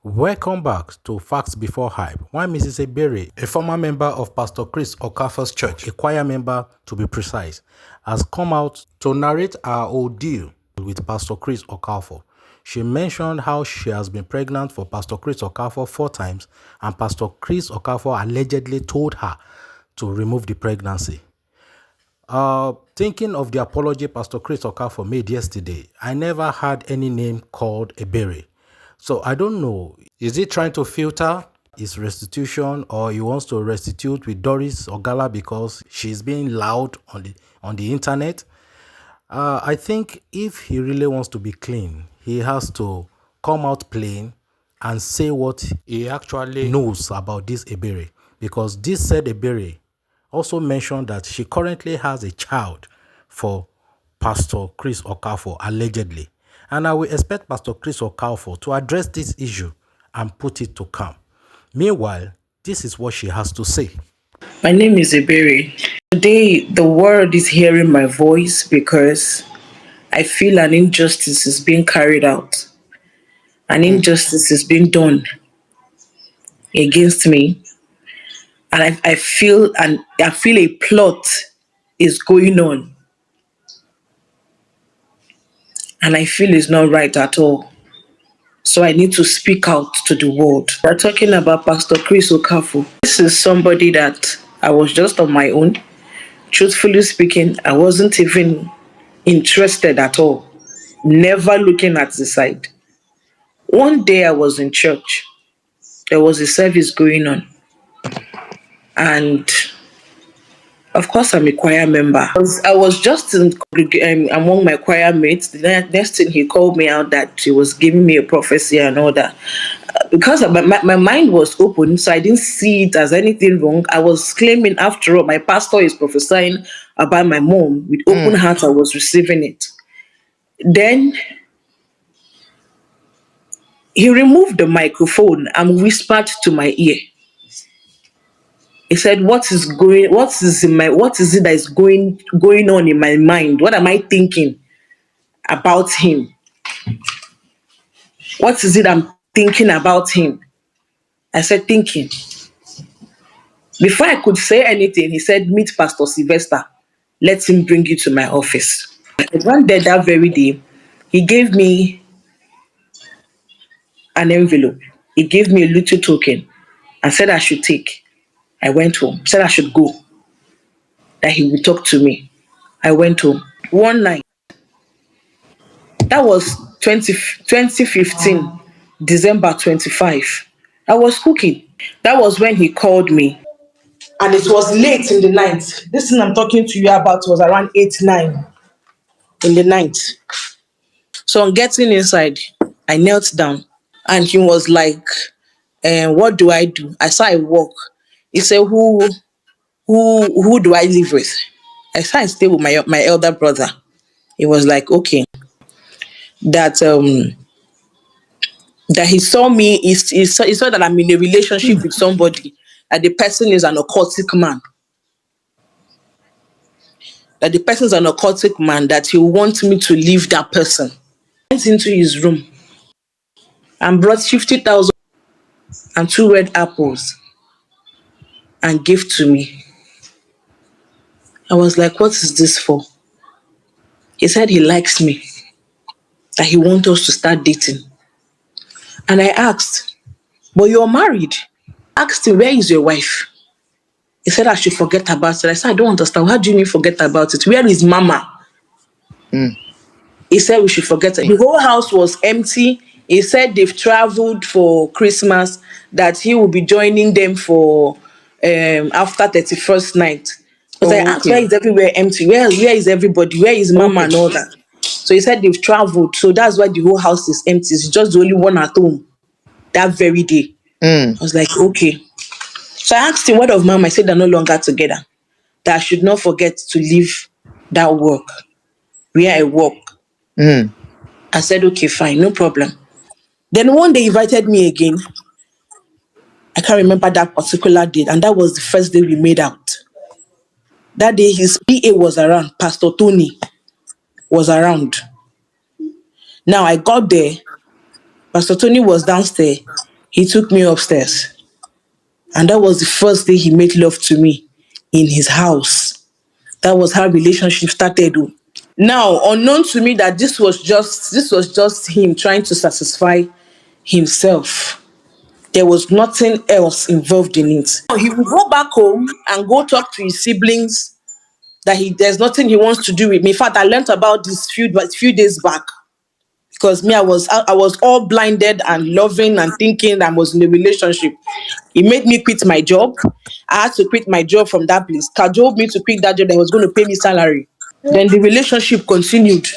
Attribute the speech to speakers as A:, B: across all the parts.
A: Welcome back to Facts Before Hype. One Mrs. Ebere, a former member of Pastor Chris Okafor's church, a choir member to be precise, has come out to narrate her ordeal with Pastor Chris Okafor. She mentioned how she has been pregnant for Pastor Chris Okafor 4 times, and Pastor Chris Okafor allegedly told her to remove the pregnancy. Thinking of the apology Pastor Chris Okafor made yesterday, I never had any name called Ebere. So I don't know, is he trying to filter his restitution, or he wants to restitute with Doris Ogala because she's being loud on the internet? I think if he really wants to be clean, he has to come out plain and say what he actually knows about this Ebere. Because this said Ebere also mentioned that she currently has a child for Pastor Chris Okafor, allegedly. And I will expect Pastor Chris Okafor to address this issue and put it to calm. Meanwhile, this is what she has to say.
B: My name is Ebere. Today, the world is hearing my voice because I feel an injustice is being carried out. An injustice is being done against me, and I feel a plot is going on, and I feel it's not right at all. So I need to speak out to the world. We're talking about Pastor Chris Okafor. This is somebody that I was just on my own. Truthfully speaking, I wasn't even interested at all. Never looking at the side. One day I was in church. There was a service going on. And of course, I'm a choir member. I was just among my choir mates. The next thing he called me out that he was giving me a prophecy and all that. Because my mind was open, so I didn't see it as anything wrong. I was claiming, after all, my pastor is prophesying about my mom. With open heart, I was receiving it. Then he removed the microphone and whispered to my ear. He said, what is it that is going on in my mind? What am I thinking about him? What is it I'm thinking about him? I said, thinking. Before I could say anything, he said, meet Pastor Sylvester. Let him bring you to my office. I went there that very day. He gave me an envelope. He gave me a little token and said I should take. I went home. Said I should go. That he would talk to me. I went home. One night, that was 2015, December 25. I was cooking. That was when he called me. And it was late in the night. This thing I'm talking to you about was around 8, 9 in the night. So on getting inside, I knelt down. And he was like, what do I do? I said, I walk. He said, who do I live with? I said, I stay with my elder brother. He was like, okay. That he saw me, he saw that I'm in a relationship with somebody, that the person is an occultic man. That the person is an occultic man, that he wants me to leave that person. I went into his room and brought 50,000 and 2 red apples and gave to me. I was like, what is this for? He said he likes me, that he wants us to start dating. And I asked, but you're married. Asked him, where is your wife? He said I should forget about it. I said, I don't understand. How do you mean forget about it? Where is Mama? He said we should forget it. The whole house was empty. He said they've traveled for Christmas, that he will be joining them for after 31st night. Because I asked, where is everywhere empty? Where is everybody? Where is Mama and all that? So he said they've traveled. So that's why the whole house is empty. It's just the only one at home that very day. I was like, okay. So I asked him, what of Mama? I said they're no longer together. That I should not forget to leave that work where I work. I said, okay, fine, no problem. Then one day he invited me again. I can't remember that particular date, and that was the first day we made out. That day his PA was around, Pastor Tony was around. Now I got there, Pastor Tony was downstairs. He took me upstairs. And that was the first day he made love to me in his house. That was how relationship started. Oh. Now, unknown to me that this was just him trying to satisfy himself. There was nothing else involved in it. He would go back home and go talk to his siblings that there's nothing he wants to do with me. In fact, I learned about this few days back because me, I was all blinded and loving and thinking I was in a relationship. He made me quit my job. I had to quit my job from that place. Cajoled me to quit that job that was going to pay me salary. Then the relationship continued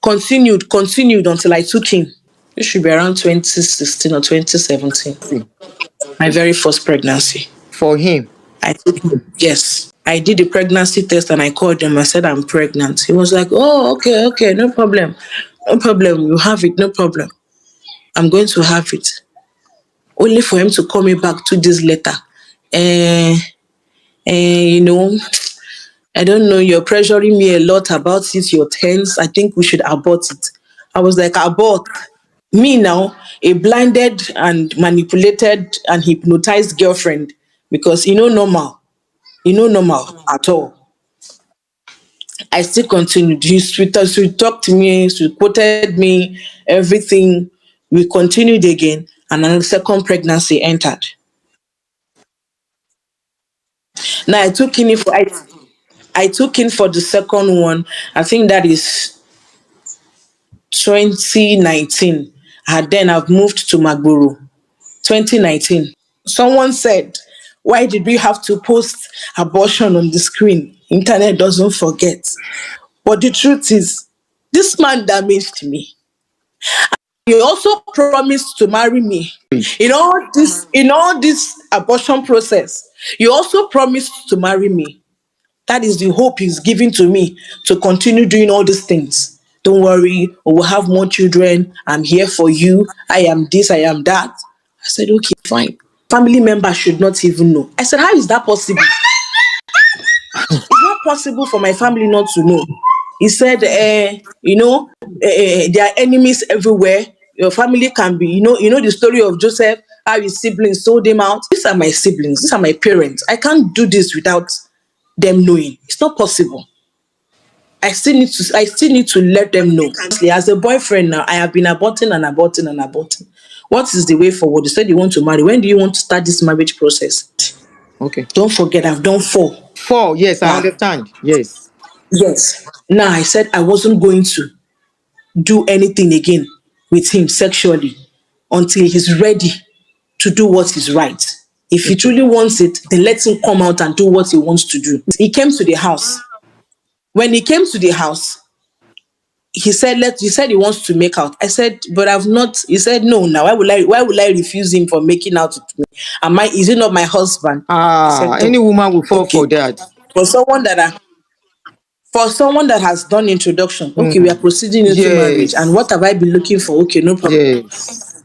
B: until I took him. It should be around 2016 or 2017. My very first pregnancy.
C: For him.
B: I took him. Yes. I did the pregnancy test and I called him. I said, I'm pregnant. He was like, oh, okay, no problem. No problem. You have it, no problem. I'm going to have it. Only for him to call me back 2 days later. You know, I don't know, you're pressuring me a lot about it, you're tense. I think we should abort it. I was like, abort. Me now, a blinded and manipulated and hypnotized girlfriend, because normal. Normal at all. I still continued. She talked to me, she quoted me, everything. We continued again, and another second pregnancy entered. Now I took in for the second one. I think that is 2019. And then I've moved to Magboro. 2019. Someone said, why did we have to post abortion on the screen? Internet doesn't forget. But the truth is, this man damaged me. He also promised to marry me. In all this abortion process, he also promised to marry me. That is the hope he's giving to me to continue doing all these things. Don't worry, we will have more children. I'm here for you. I am this, I am that. I said, okay, fine. Family members should not even know. I said, how is that possible? It's not possible for my family not to know. He said, there are enemies everywhere. Your family can be, the story of Joseph, how his siblings sold him out. These are my siblings. These are my parents. I can't do this without them knowing. It's not possible. I still need to let them know. As a boyfriend now, I have been aborting and aborting and aborting. What is the way forward? You said you want to marry. When do you want to start this marriage process?
C: Okay.
B: Don't forget, I've done 4.
C: 4, yes, I understand. Yes.
B: Yes. Now I said I wasn't going to do anything again with him sexually until he's ready to do what is right. If he truly wants it, then let him come out and do what he wants to do. He came to the house. When he came to the house, he said he wants to make out. I said, but I've not. He said, no. Now why will I refuse him for making out with me? Is it not my husband? I said,
C: Any woman will fall for that.
B: For someone that has done introduction, okay, we are proceeding into marriage. And what have I been looking for? Okay, no problem.
C: Yes.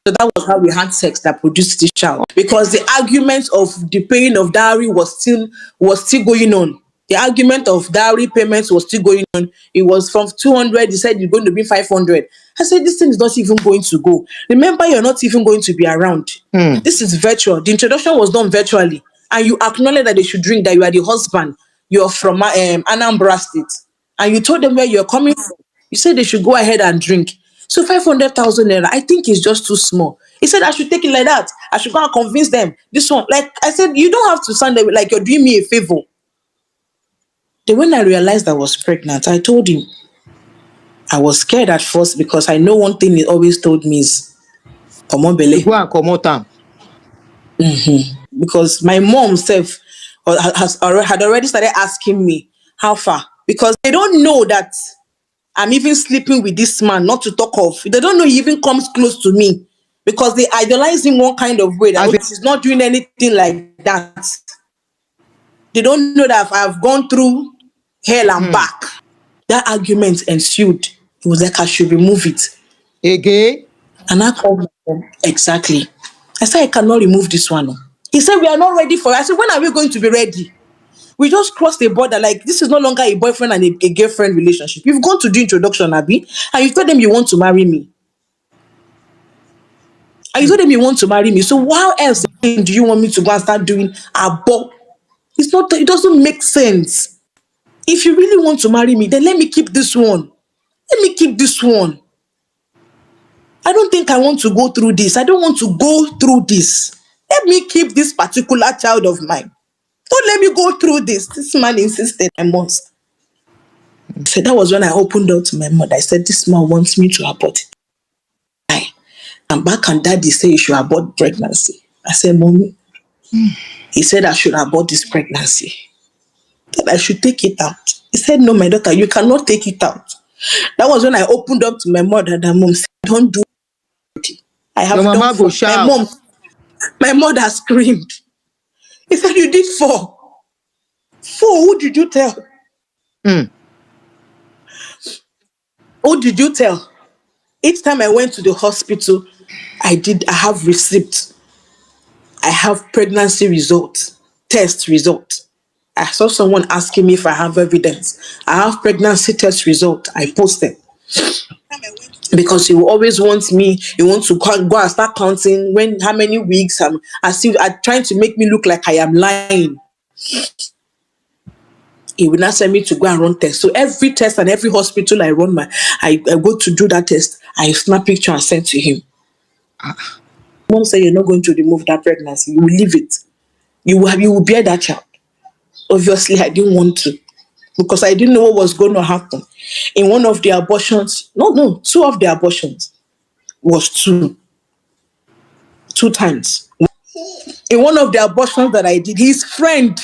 B: So that was how we had sex that produced this child. Because the argument of the paying of dowry was still going on. The argument of dowry payments was still going on. It was from 200. He said you're going to be 500. I said this thing is not even going to go. Remember, you're not even going to be around. This is virtual. The introduction was done virtually, and you acknowledge that they should drink. That you are the husband. You're from Anambra State, and you told them where you're coming from. You said they should go ahead and drink. So 500,000 naira, I think is just too small. He said I should take it like that. I should go and convince them. This one, like I said, you don't have to sound like you're doing me a favor. Then when I realized I was pregnant, I told him. I was scared at first because I know one thing he always told me is, come on, Bele.
C: Go and come out.
B: Because my mom self had already started asking me how far, because they don't know that I'm even sleeping with this man, not to talk of. They don't know he even comes close to me because they idolize him one kind of way that he's not doing anything like that. They don't know that I've gone through hell and back. That argument ensued. It was like I should remove it.
C: Again?
B: And I called him. Exactly. I said, I cannot remove this one. He said, we are not ready for it. I said, when are we going to be ready? We just crossed the border. Like, this is no longer a boyfriend and a girlfriend relationship. You've gone to do introduction, Abby, and you told them you want to marry me. And you told them you want to marry me. So how else again do you want me to go and start doing abo? It's not, it doesn't make sense. If you really want to marry me, then let me keep this one. Let me keep this one. I don't think I want to go through this. I don't want to go through this. Let me keep this particular child of mine. Don't let me go through this. This man insisted I must. So that was when I opened up to my mother. I said, this man wants me to abort it. I'm back and daddy said you should abort pregnancy. I said, Mommy, he said I should abort this pregnancy. That I should take it out. He said, no, my daughter, you cannot take it out. That was when I opened up to my mother. That mom said, don't do it. I have
C: Your mama
B: done
C: go
B: 4.
C: shout.
B: My mother screamed. He said, you did 4. 4, who did you tell?
C: Mm.
B: Who did you tell? Each time I went to the hospital, I have receipts. I have pregnancy results, test results. I saw someone asking me if I have evidence. I have pregnancy test result. I posted. Because he will always want me, he wants to go and start counting how many weeks I'm trying to make me look like I am lying. He will not send me to go and run tests. So every test and every hospital I run I go to do that test, I snap picture and send to him. Mom said you're not going to remove that pregnancy. You will leave it. You will bear that child. Obviously, I didn't want to because I didn't know what was going to happen. In one of the abortions, 2 of the abortions was 2 times. In one of the abortions that I did, his friend,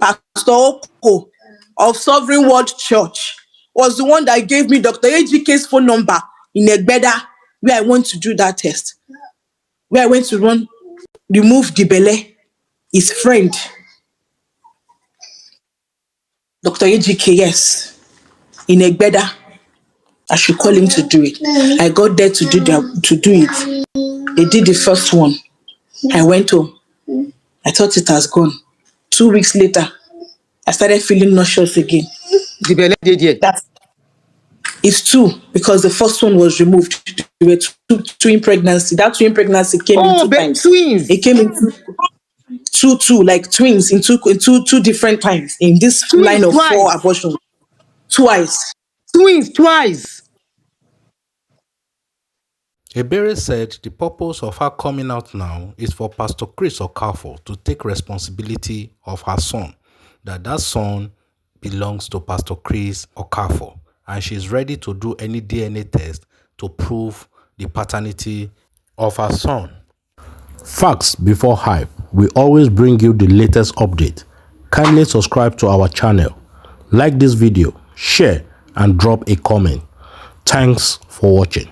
B: Pastor Oko of Sovereign World Church, was the one that gave me Dr. Ejike's phone number in Ebere, where I went to do that test, where I went to remove the belle. His friend, Dr. Ejike, yes, in Ebere. I should call him to do it. I got there to do it. They did the first one. I went home. I thought it has gone. 2 weeks later, I started feeling nauseous again.
C: The belle did yet.
B: It's 2 because the first one was removed. There were twin pregnancy. That twin pregnancy came in 2 times.
C: Twins.
B: It came in two, like twins in two different times in this
C: Twins
B: line of
C: twice.
B: 4 abortions. Twice.
C: Twins twice.
A: Ebere said the purpose of her coming out now is for Pastor Chris Okafor to take responsibility of her son, that son belongs to Pastor Chris Okafor, and she's ready to do any DNA test to prove the paternity of her son. Facts before hype. We always bring you the latest update. Kindly subscribe to our channel, like this video, share, and drop a comment. Thanks for watching.